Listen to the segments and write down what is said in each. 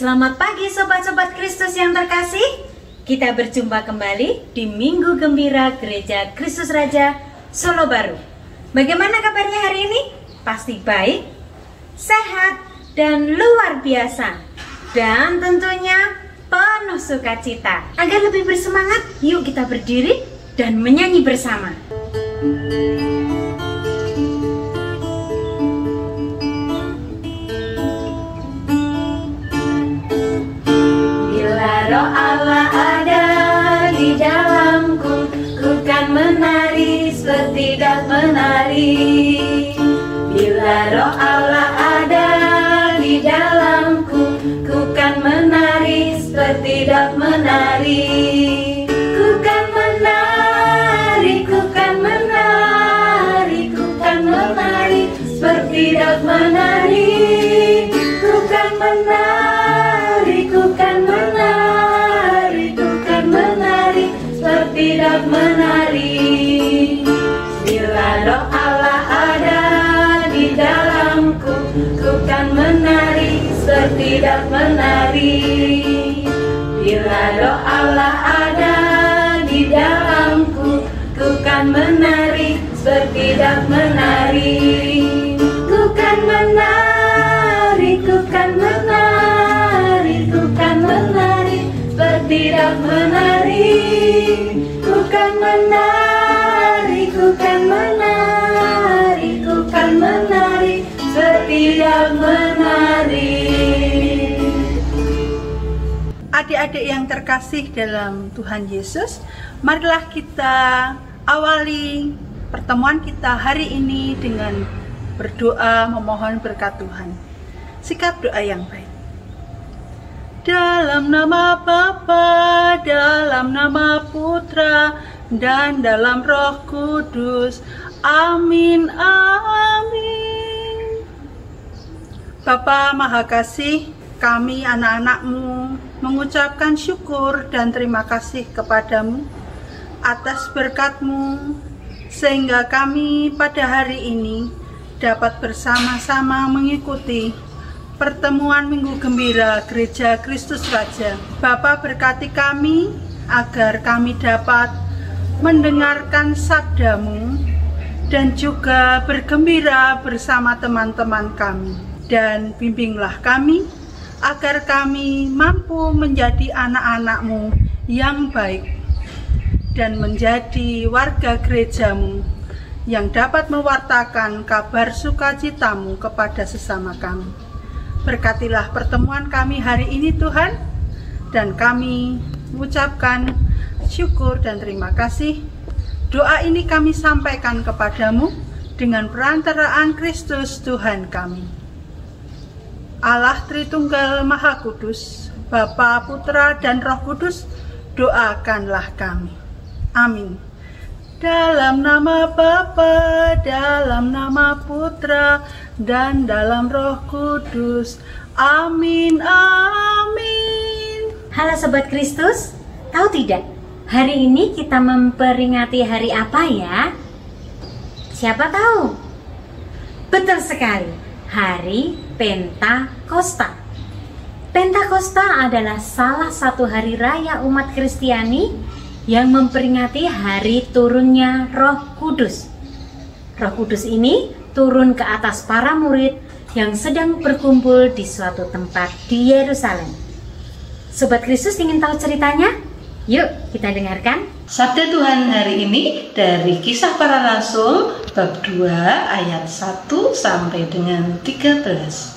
Selamat pagi sobat-sobat Kristus yang terkasih. Kita berjumpa kembali di Minggu Gembira Gereja Kristus Raja Solo Baru. Bagaimana kabarnya hari ini? Pasti baik, sehat, dan luar biasa. Dan tentunya penuh sukacita. Agar lebih bersemangat, yuk kita berdiri dan menyanyi bersama. Roh Allah ada di dalamku, ku kan menari seperti dak menari. Bila roh Allah ada di dalamku, ku kan menari seperti dak menari. Ku kan menari, ku kan menari, ku kan menari seperti dak menari. Ku kan menari, ku kan menari, tidak menari. Bila roh Allah ada di dalamku, ku kan menari seperti tidak menari. Bila roh Allah ada di dalamku, ku kan menari seperti tidak menari. Ku kan menari, ku kan menari, ku kan menari seperti tidak menari. Ku kan menari, ku kan menari, ku kan menari, tidak menari. Adik-adik yang terkasih dalam Tuhan Yesus, marilah kita awali pertemuan kita hari ini dengan berdoa memohon berkat Tuhan. Sikap doa yang baik. Dalam nama Bapa, dalam nama Putra, dan dalam Roh Kudus. Amin, amin. Bapa Maha Kasih, kami anak-anak-Mu mengucapkan syukur dan terima kasih kepadamu atas berkat-Mu, sehingga kami pada hari ini dapat bersama-sama mengikuti pertemuan Minggu Gembira Gereja Kristus Raja. Bapa, berkati kami agar kami dapat mendengarkan sabda-Mu dan juga bergembira bersama teman-teman kami. Dan bimbinglah kami agar kami mampu menjadi anak-anak-Mu yang baik dan menjadi warga gereja-Mu yang dapat mewartakan kabar sukacita-Mu kepada sesama kami. Berkatilah pertemuan kami hari ini Tuhan, dan kami mengucapkan syukur dan terima kasih. Doa ini kami sampaikan kepadamu dengan perantaraan Kristus Tuhan kami. Allah Tritunggal Maha Kudus, Bapa, Putra, dan Roh Kudus, doakanlah kami. Amin. Dalam nama Bapa, dalam nama Putra, dan dalam Roh Kudus. Amin, amin. Halo Sobat Kristus, tahu tidak? Hari ini kita memperingati hari apa ya? Siapa tahu? Betul sekali, Hari Pentakosta. Pentakosta adalah salah satu hari raya umat Kristiani yang memperingati hari turunnya Roh Kudus. Roh Kudus ini turun ke atas para murid yang sedang berkumpul di suatu tempat di Yerusalem. Sobat Kristus ingin tahu ceritanya? Yuk kita dengarkan. Sabda Tuhan hari ini dari Kisah Para Rasul bab 2 ayat 1 sampai dengan 13.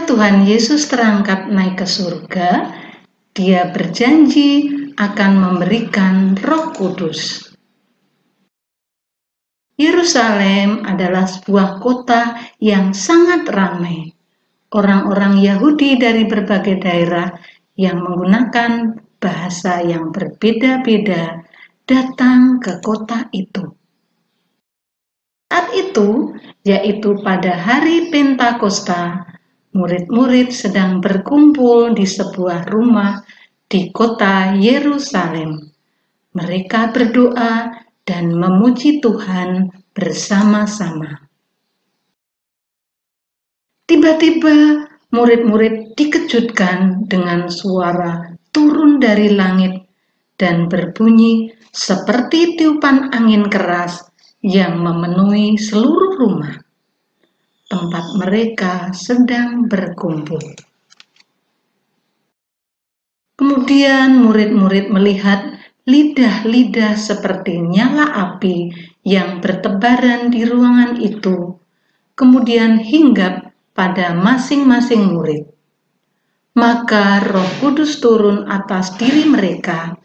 Tuhan Yesus terangkat naik ke surga. Dia berjanji akan memberikan Roh Kudus. Yerusalem adalah sebuah kota yang sangat ramai. Orang-orang Yahudi dari berbagai daerah yang menggunakan bahasa yang berbeda-beda datang ke kota itu. Saat itu, yaitu pada hari Pentakosta, murid-murid sedang berkumpul di sebuah rumah di kota Yerusalem. Mereka berdoa dan memuji Tuhan bersama-sama. Tiba-tiba murid-murid dikejutkan dengan suara turun dari langit dan berbunyi seperti tiupan angin keras yang memenuhi seluruh rumah tempat mereka sedang berkumpul. Kemudian murid-murid melihat lidah-lidah seperti nyala api yang bertebaran di ruangan itu, kemudian hinggap pada masing-masing murid. Maka Roh Kudus turun atas diri mereka,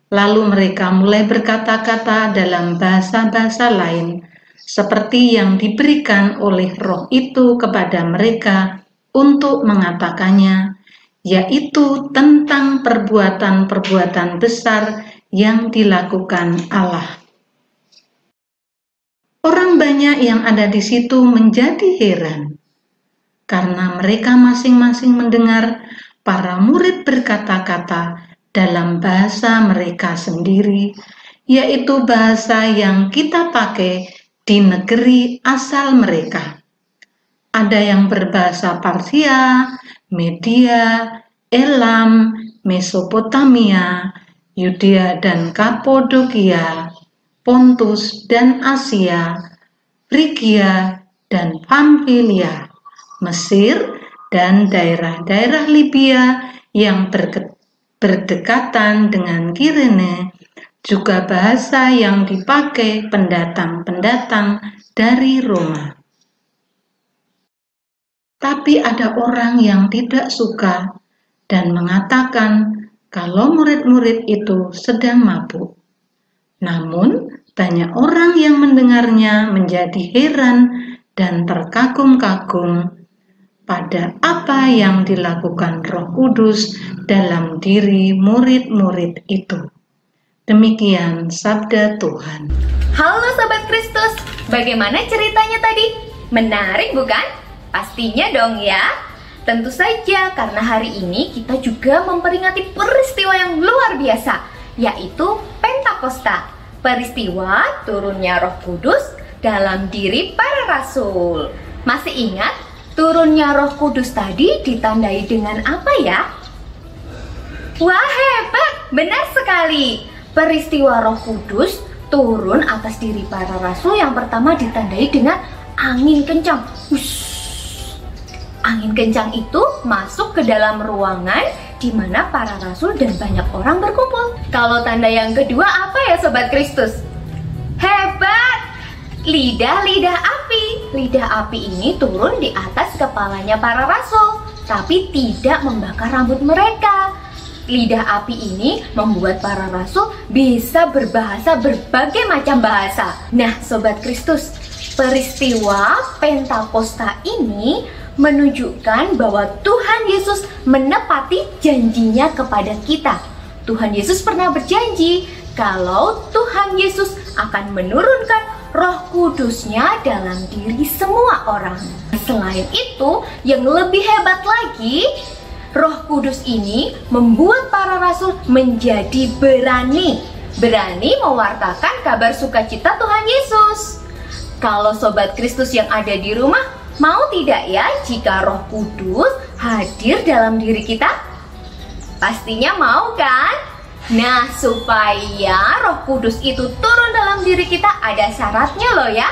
lalu mereka mulai berkata-kata dalam bahasa-bahasa lain, seperti yang diberikan oleh Roh itu kepada mereka untuk mengatakannya, yaitu tentang perbuatan-perbuatan besar yang dilakukan Allah. Orang banyak yang ada di situ menjadi heran, karena mereka masing-masing mendengar para murid berkata-kata dalam bahasa mereka sendiri, yaitu bahasa yang kita pakai di negeri asal mereka. Ada yang berbahasa Parsia, Media, Elam, Mesopotamia, Yudea dan Kapodokia, Pontus dan Asia, Frigia dan Pamfilia, Mesir dan daerah-daerah Libya yang berdekatan dengan Kirene, juga bahasa yang dipakai pendatang-pendatang dari Roma. Tapi ada orang yang tidak suka dan mengatakan kalau murid-murid itu sedang mabuk. Namun, banyak orang yang mendengarnya menjadi heran dan terkagum-kagum pada apa yang dilakukan Roh Kudus dalam diri murid-murid itu. Demikian sabda Tuhan. Halo Sobat Kristus, bagaimana ceritanya tadi? Menarik bukan? Pastinya dong ya. Tentu saja, karena hari ini kita juga memperingati peristiwa yang luar biasa, yaitu Pentakosta. Peristiwa turunnya Roh Kudus dalam diri para rasul. Masih ingat turunnya Roh Kudus tadi ditandai dengan apa ya? Wah, hebat, benar sekali. Peristiwa Roh Kudus turun atas diri para rasul yang pertama ditandai dengan angin kencang. Angin kencang itu masuk ke dalam ruangan di mana para rasul dan banyak orang berkumpul. Kalau tanda yang kedua apa ya Sobat Kristus? Hebat! Lidah-lidah api. Lidah api ini turun di atas kepalanya para rasul, tapi tidak membakar rambut mereka. Lidah api ini membuat para rasul bisa berbahasa berbagai macam bahasa. Nah Sobat Kristus, peristiwa Pentakosta ini menunjukkan bahwa Tuhan Yesus menepati janjinya kepada kita. Tuhan Yesus pernah berjanji kalau Tuhan Yesus akan menurunkan Roh Kudus-Nya dalam diri semua orang. Selain itu, yang lebih hebat lagi, Roh Kudus ini membuat para rasul menjadi berani mewartakan kabar sukacita Tuhan Yesus. Kalau Sobat Kristus yang ada di rumah, mau tidak ya jika Roh Kudus hadir dalam diri kita? Pastinya mau kan? Nah, supaya Roh Kudus itu turun dalam diri kita ada syaratnya loh ya.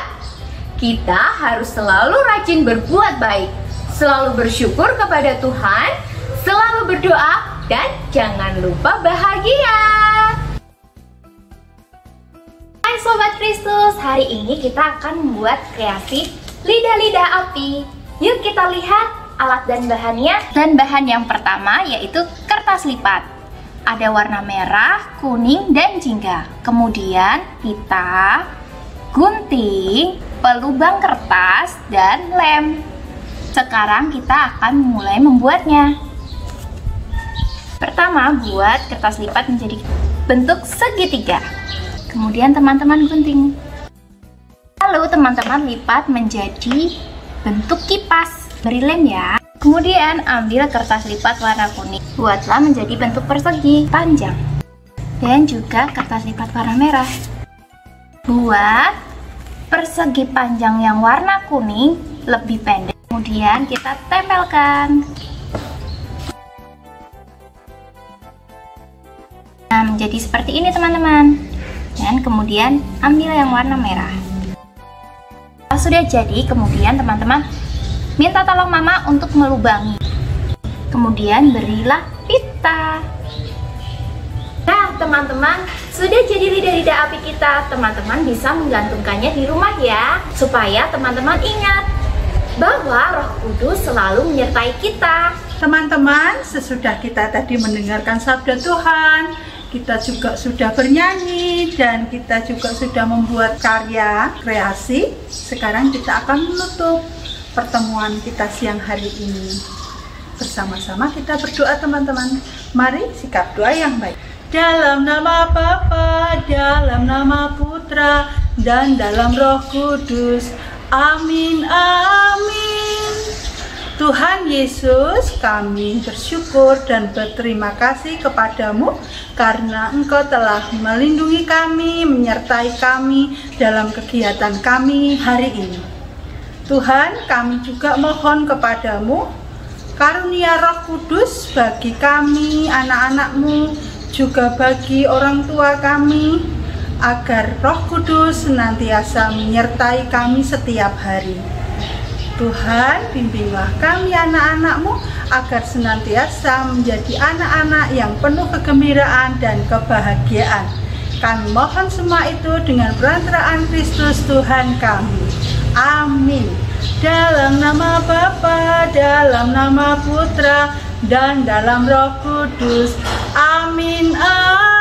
Kita harus selalu rajin berbuat baik, selalu bersyukur kepada Tuhan, selalu berdoa, dan jangan lupa bahagia. Hai Sobat Kristus, hari ini kita akan membuat kreasi lidah-lidah api. Yuk kita lihat alat dan bahannya. Dan bahan yang pertama yaitu kertas lipat. Ada warna merah, kuning, dan jingga. Kemudian pita, gunting, pelubang kertas, dan lem. Sekarang kita akan mulai membuatnya. Pertama, buat kertas lipat menjadi bentuk segitiga. Kemudian teman-teman gunting. Lalu teman-teman lipat menjadi bentuk kipas. Beri lem ya. Kemudian ambil kertas lipat warna kuning. Buatlah menjadi bentuk persegi panjang. Dan juga kertas lipat warna merah. Buat persegi panjang yang warna kuning lebih pendek Kemudian kita tempelkan. Nah, menjadi seperti ini teman-teman. Dan kemudian ambil yang warna merah. Kalau sudah jadi, kemudian teman-teman minta tolong mama untuk melubangi. Kemudian berilah pita. Nah teman-teman, sudah jadi lidah-lidah api kita. Teman-teman bisa menggantungkannya di rumah ya, supaya teman-teman ingat bahwa Roh Kudus selalu menyertai kita. Teman-teman, sesudah kita tadi mendengarkan sabda Tuhan, kita juga sudah bernyanyi dan kita juga sudah membuat karya kreasi. Sekarang kita akan menutup pertemuan kita siang hari ini. Bersama-sama kita berdoa teman-teman. Mari sikap doa yang baik. Dalam nama Bapa, dalam nama Putra, dan dalam Roh Kudus. Amin, amin. Tuhan Yesus, kami bersyukur dan berterima kasih kepadamu karena Engkau telah melindungi kami, menyertai kami dalam kegiatan kami hari ini. Tuhan, kami juga mohon kepadamu karunia Roh Kudus bagi kami, anak-anak-Mu, juga bagi orang tua kami, agar Roh Kudus senantiasa menyertai kami setiap hari. Tuhan, bimbinglah kami anak-anak-Mu agar senantiasa menjadi anak-anak yang penuh kegembiraan dan kebahagiaan. Kami mohon semua itu dengan perantaraan Kristus Tuhan kami. Amin. Dalam nama Bapa, dalam nama Putra, dan dalam Roh Kudus. Amin. Amin.